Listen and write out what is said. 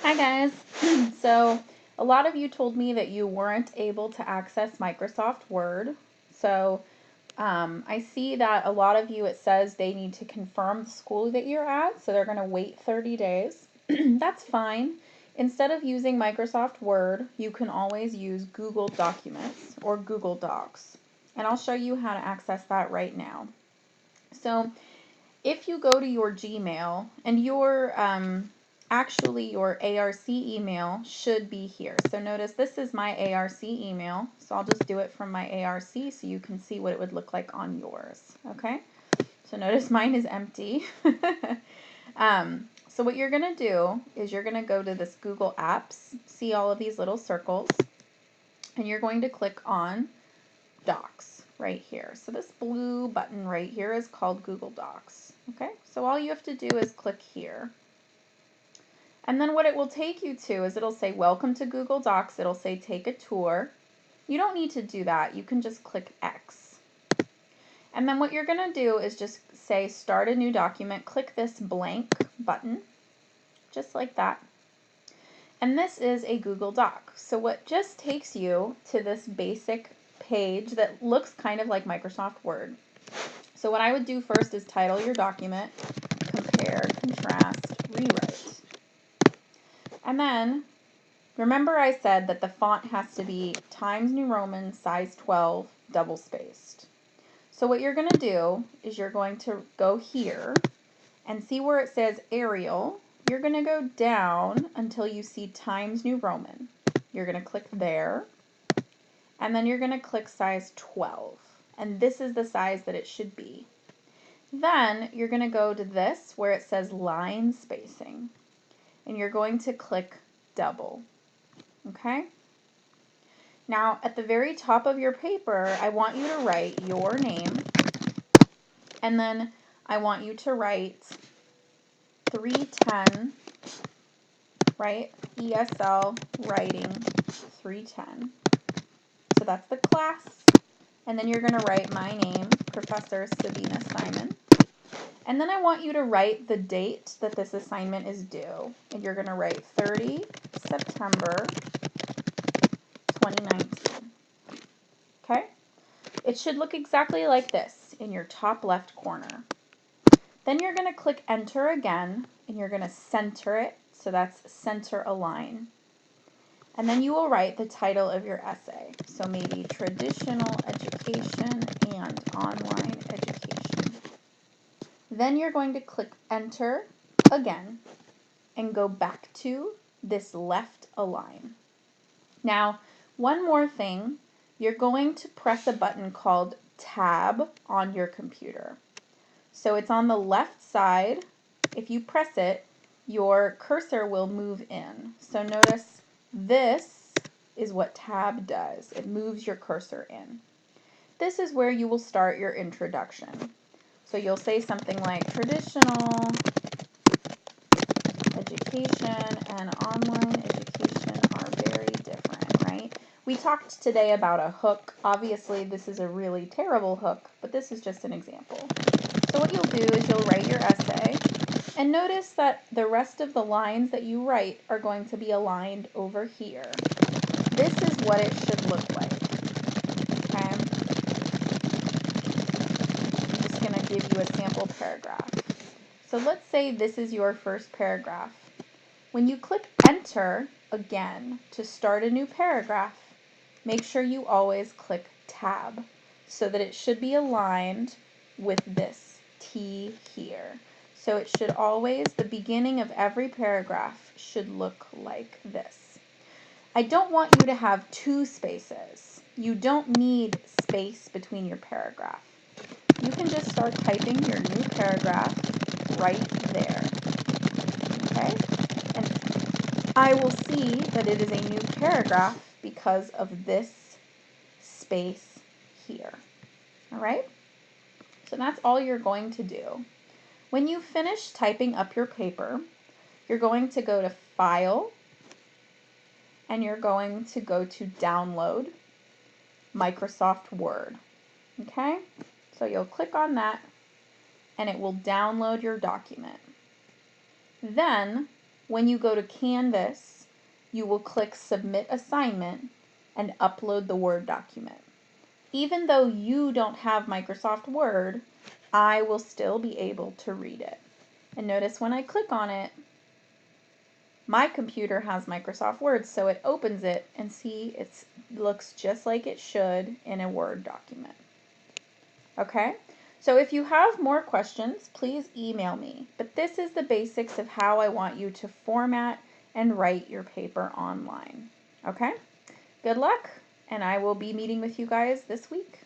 Hi guys. So a lot of you told me that you weren't able to access Microsoft Word. So I see that a lot of you, it says they need to confirm the school that you're at, so they're going to wait 30 days. That's fine. Instead of using Microsoft Word, you can always use Google Documents or Google Docs. And I'll show you how to access that right now. So if you go to your Gmail, and your ARC email should be here. So notice this is my ARC email, so I'll just do it from my ARC so you can see what it would look like on yours. Okay, so notice mine is empty. So what you're going to do is you're going to go to this Google Apps, see all of these little circles, and you're going to click on Docs right here. So this blue button right here is called Google Docs. Okay, so all you have to do is click here. And then what it will take you to is it'll say welcome to Google Docs. It'll say take a tour. You don't need to do that. You can just click X. And then what you're going to do is just say start a new document. Click this blank button, just like that. And this is a Google Doc. So what just takes you to this basic page that looks kind of like Microsoft Word. So what I would do first is title your document, compare, contrast, rewrite. And then, remember I said that the font has to be Times New Roman, size 12, double spaced. So what you're going to do is you're going to go here and see where it says Arial. You're going to go down until you see Times New Roman. You're going to click there, and then you're going to click size 12. And this is the size that it should be. Then you're going to go to this where it says line spacing, and you're going to click double. Okay? Now at the very top of your paper, I want you to write your name, and then I want you to write 310, right? ESL writing 310. So that's the class. And then you're going to write my name, Professor Sabina Simon. And then I want you to write the date that this assignment is due. And you're going to write 30 September 2019. Okay? It should look exactly like this in your top left corner. Then you're going to click enter again, and you're going to center it. So that's center align. And then you will write the title of your essay. So maybe traditional education and online education. Then you're going to click enter again and go back to this left align. Now, one more thing, you're going to press a button called tab on your computer. So it's on the left side. If you press it, your cursor will move in. So notice this is what tab does. It moves your cursor in. This is where you will start your introduction. So you'll say something like traditional education and online education are very different, right? We talked today about a hook. Obviously, this is a really terrible hook, but this is just an example. So what you'll do is you'll write your essay, and notice that the rest of the lines that you write are going to be aligned over here. This is what it should look like. Okay? I'm just going to give you a sample paragraph. So let's say this is your first paragraph. When you click enter again to start a new paragraph, make sure you always click tab so that it should be aligned with this T here. So it should always, the beginning of every paragraph should look like this. I don't want you to have two spaces. You don't need space between your paragraph. You can just start typing your new paragraph right there. Okay? And I will see that it is a new paragraph because of this space here. All right? So that's all you're going to do. When you finish typing up your paper, you're going to go to File, and you're going to go to Download Microsoft Word. Okay? So you'll click on that, and it will download your document. Then When you go to Canvas, you will click Submit Assignment and upload the Word document. Even though you don't have Microsoft Word, I will still be able to read it. And notice when I click on it, my computer has Microsoft Word, so it opens it and see it looks just like it should in a Word document. Okay, so if you have more questions, please email me. But this is the basics of how I want you to format and write your paper online. Okay, good luck, and I will be meeting with you guys this week.